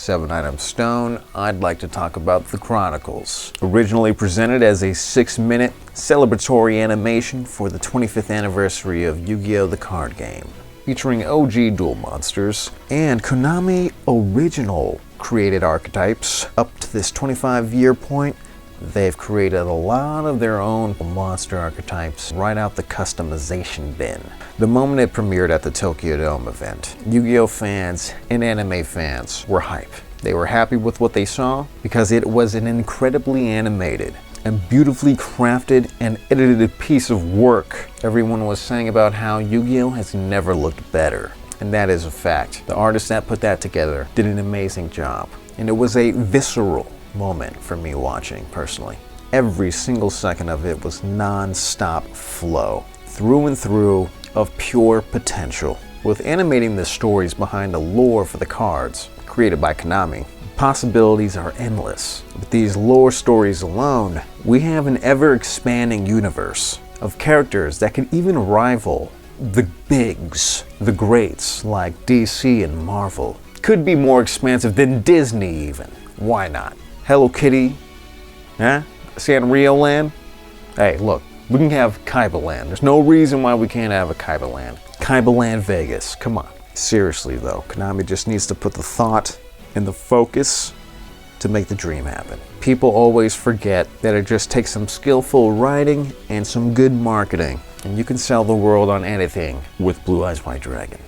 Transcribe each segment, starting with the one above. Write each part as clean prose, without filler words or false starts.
𝘂𝗏𝗏 Stone, I'd like to talk about the Chronicles. Originally presented as a 6-minute celebratory animation for the 25th anniversary of Yu-Gi-Oh! The card game, featuring OG duel monsters and Konami original created archetypes. Up to this 25-year point, they've created a lot of their own monster archetypes right out the customization bin. The moment it premiered at the Tokyo Dome event, Yu-Gi-Oh! Fans and anime fans were hype. They were happy with what they saw because it was an incredibly animated and beautifully crafted and edited piece of work. Everyone was saying about how Yu-Gi-Oh! Has never looked better. And that is a fact. The artist that put that together did an amazing job. And it was a visceral moment for me watching personally. Every single second of it was non-stop flow, through and through, of pure potential. With animating the stories behind the lore for the cards, created by Konami, possibilities are endless. With these lore stories alone, we have an ever-expanding universe of characters that can even rival the bigs, the greats like DC and Marvel. Could be more expansive than Disney even. Why not? Hello Kitty, huh? Sanrio Land? Hey, look, we can have Kaiba Land. There's no reason why we can't have a Kaiba Land. Kaiba Land Vegas, come on. Seriously though, Konami just needs to put the thought and the focus to make the dream happen. People always forget that it just takes some skillful writing and some good marketing, and you can sell the world on anything with Blue Eyes White Dragon.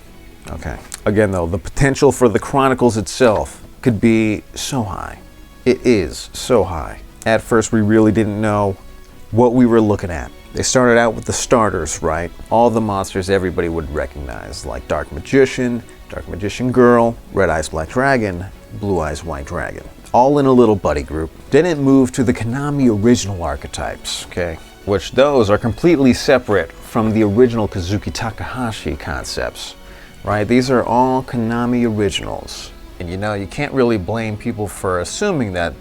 Okay. Again though, the potential for the Chronicles itself could be so high. It is so high. At first we really didn't know what we were looking at. They started out with the starters, right? All the monsters everybody would recognize, like Dark Magician, Dark Magician Girl, Red Eyes Black Dragon, Blue Eyes White Dragon. All in a little buddy group. Then it moved to the Konami original archetypes, okay? Which those are completely separate from the original Kazuki Takahashi concepts, right? These are all Konami originals. And you know, you can't really blame people for assuming that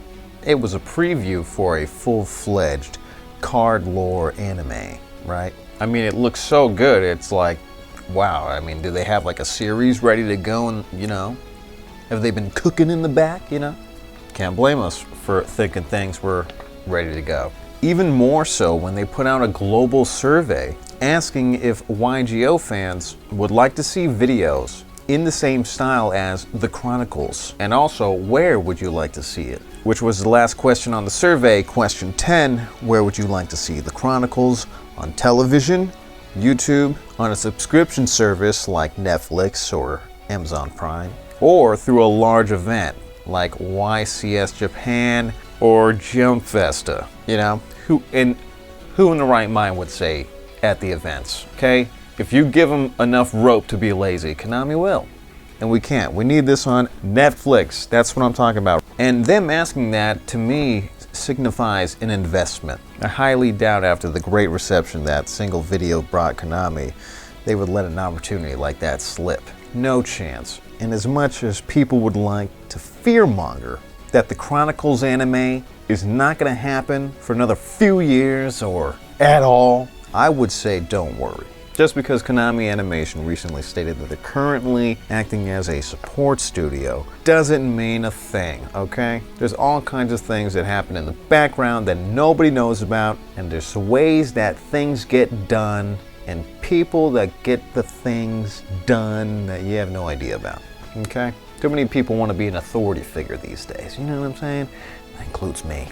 it was a preview for a full-fledged card lore anime, right? I mean, it looks so good, it's like, wow, I mean, do they have like a series ready to go and, you know, have they been cooking in the back, you know? Can't blame us for thinking things were ready to go. Even more so when they put out a global survey asking if YGO fans would like to see videos in the same style as the Chronicles, and also where would you like to see it? Which was the last question on the survey, question 10, where would you like to see the Chronicles? On television, YouTube, on a subscription service like Netflix or Amazon Prime, or through a large event like YCS Japan or Jump Festa, you know? Who in the right mind would say at the events, okay? If you give them enough rope to be lazy, Konami will. And we can't. We need this on Netflix. That's what I'm talking about. And them asking that, to me, signifies an investment. I highly doubt after the great reception that single video brought Konami, they would let an opportunity like that slip. No chance. And as much as people would like to fearmonger that the Chronicles anime is not going to happen for another few years or at all, I would say don't worry. Just because Konami Animation recently stated that they're currently acting as a support studio doesn't mean a thing, okay? There's all kinds of things that happen in the background that nobody knows about, and there's ways that things get done and people that get the things done that you have no idea about, okay? Too many people want to be an authority figure these days, you know what I'm saying? That includes me.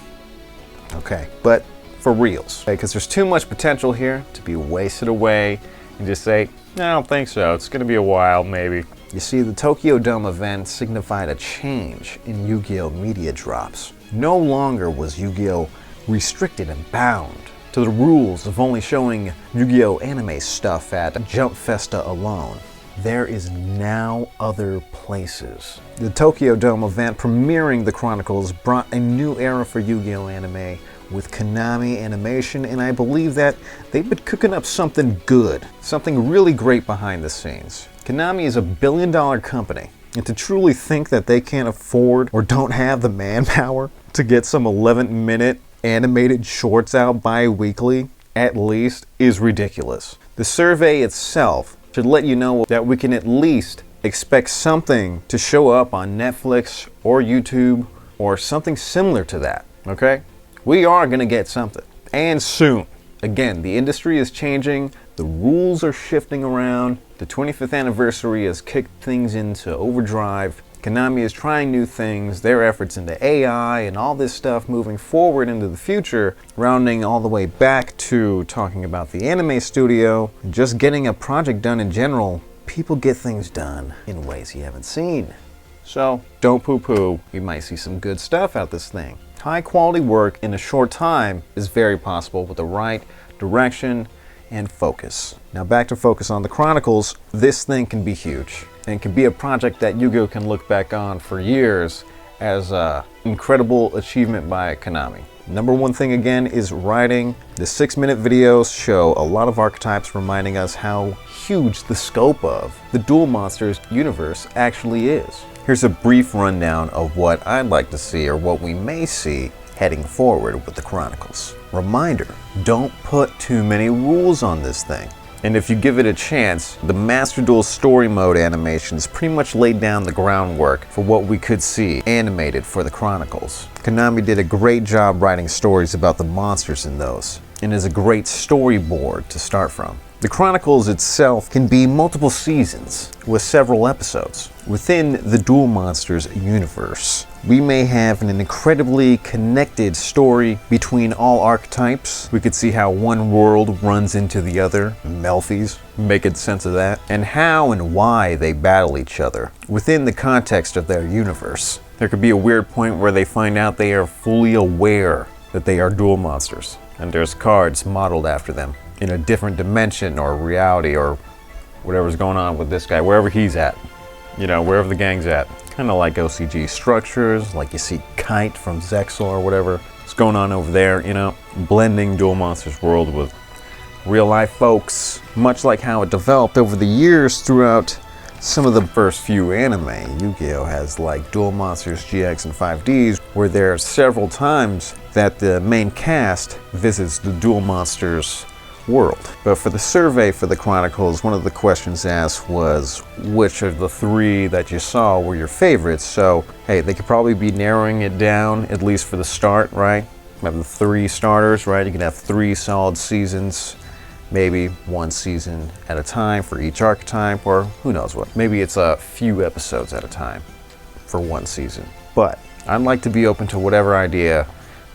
Okay, but for reals, because there's too much potential here to be wasted away and just say, I don't think so, it's going to be a while, maybe. You see, the Tokyo Dome event signified a change in Yu-Gi-Oh! Media drops. No longer was Yu-Gi-Oh! Restricted and bound to the rules of only showing Yu-Gi-Oh! Anime stuff at Jump Festa alone. There is now other places. The Tokyo Dome event premiering the Chronicles brought a new era for Yu-Gi-Oh! Anime with Konami Animation, and I believe that they've been cooking up something good, something really great behind the scenes. Konami is a billion-dollar company, and to truly think that they can't afford or don't have the manpower to get some 11-minute animated shorts out bi-weekly, at least, is ridiculous. The survey itself should let you know that we can at least expect something to show up on Netflix or YouTube or something similar to that, okay? We are gonna get something, and soon. Again, the industry is changing, the rules are shifting around, the 25th anniversary has kicked things into overdrive. Konami is trying new things, their efforts into AI and all this stuff moving forward into the future, rounding all the way back to talking about the anime studio, and just getting a project done in general. People get things done in ways you haven't seen. So don't poo-poo, we might see some good stuff out this thing. High quality work in a short time is very possible with the right direction and focus. Now back to focus on the Chronicles. This thing can be huge and can be a project that Yu-Gi-Oh can look back on for years as an incredible achievement by Konami. Number one thing again is writing. The 6-minute videos show a lot of archetypes, reminding us how huge the scope of the Duel Monsters universe actually is. Here's a brief rundown of what I'd like to see, or what we may see heading forward with the Chronicles. Reminder, don't put too many rules on this thing. And if you give it a chance, the Master Duel story mode animations pretty much laid down the groundwork for what we could see animated for the Chronicles. Konami did a great job writing stories about the monsters in those, and is a great storyboard to start from. The Chronicles itself can be multiple seasons with several episodes. Within the Duel Monsters universe, we may have an incredibly connected story between all archetypes. We could see how one world runs into the other, 𝗵𝗲𝗄𝗵, making sense of that, and how and why they battle each other within the context of their universe. There could be a weird point where they find out they are fully aware that they are duel monsters, and there's cards modeled after them in a different dimension or reality or whatever's going on with this guy, wherever he's at, you know, wherever the gang's at. Kind of like OCG structures, like you see 𝘄𝗁 from 𝘂𝘁 or whatever. What's going on over there, you know, blending Duel Monsters world with real life folks, much like how it developed over the years throughout some of the first few anime. Yu-Gi-Oh has like Duel Monsters GX and 5Ds, where there are several times that the main cast visits the Duel Monsters world. But for the survey for the Chronicles, one of the questions asked was which of the 3 that you saw were your favorites. So hey, they could probably be narrowing it down, at least for the start, right? You have the 3 starters, right? You can have 3 solid seasons, maybe 1 season at a time for each archetype, or who knows what. Maybe it's a few episodes at a time for 1 season. But I'd like to be open to whatever idea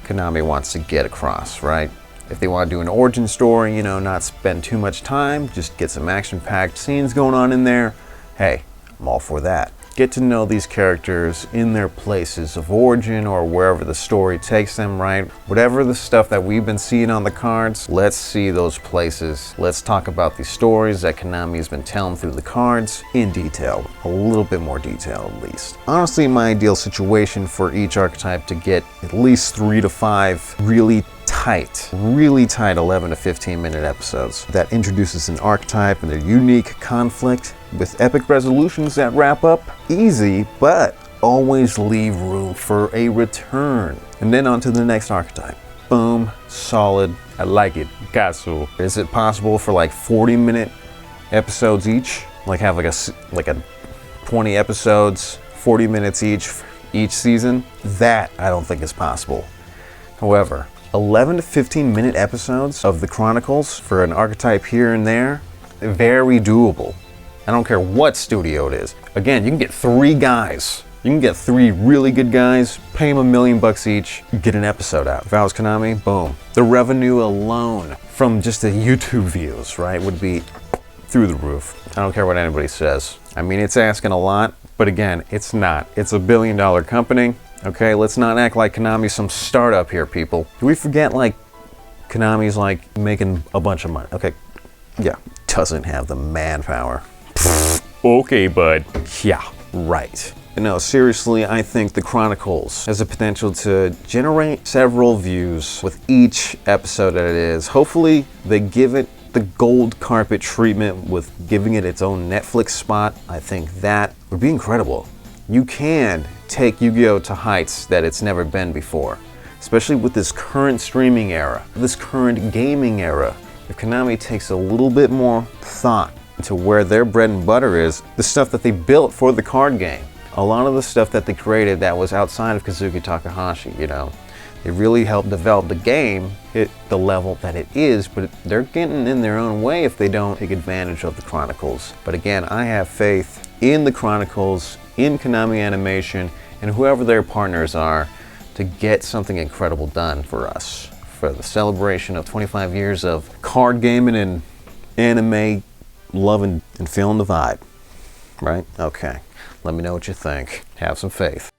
Konami wants to get across, right? If they want to do an origin story, you know, not spend too much time, just get some action-packed scenes going on in there, hey, I'm all for that. Get to know these characters in their places of origin or wherever the story takes them, right? Whatever the stuff that we've been seeing on the cards, let's see those places. Let's talk about these stories that Konami has been telling through the cards in detail, a little bit more detail at least. Honestly, my ideal situation for each archetype to get at least 3 to 5 really tight 11 to 15 minute episodes that introduces an archetype and their unique conflict with epic resolutions that wrap up easy, but always leave room for a return. And then on to the next archetype. Boom, solid, I like it, 𝘄𝗁. Is it possible for like 40-minute episodes each? Like have like a 20 episodes, 40 minutes each season? That I don't think is possible. However, 11 to 15 minute episodes of the Chronicles for an archetype here and there, very doable. I don't care what studio it is. Again, you can get 3 guys. You can get 3 really good guys, pay them $1 million each, get an episode out. If I was Konami, boom. The revenue alone from just the YouTube views, right, would be through the roof. I don't care what anybody says. I mean, it's asking a lot, but again, it's not. It's $1 billion company. Okay, let's not act like Konami's some startup here, people. Do we forget, like, Konami's, like, making a bunch of money? Okay, yeah, doesn't have the manpower. Okay, bud. Yeah, right. No, seriously, I think the Chronicles has the potential to generate several views with each episode that it is. Hopefully, they give it the gold carpet treatment with giving it its own Netflix spot. I think that would be incredible. You can take Yu-Gi-Oh to heights that it's never been before, especially with this current streaming era, this current gaming era. If Konami takes a little bit more thought to where their bread and butter is, the stuff that they built for the card game. A lot of the stuff that they created that was outside of Kazuki Takahashi, you know. They really helped develop the game, hit the level that it is, but they're getting in their own way if they don't take advantage of the Chronicles. But again, I have faith in the Chronicles, in Konami Animation, and whoever their partners are to get something incredible done for us, for the celebration of 25 years of card gaming and anime loving and feeling the vibe, right? Okay, let me know what you think. Have some faith.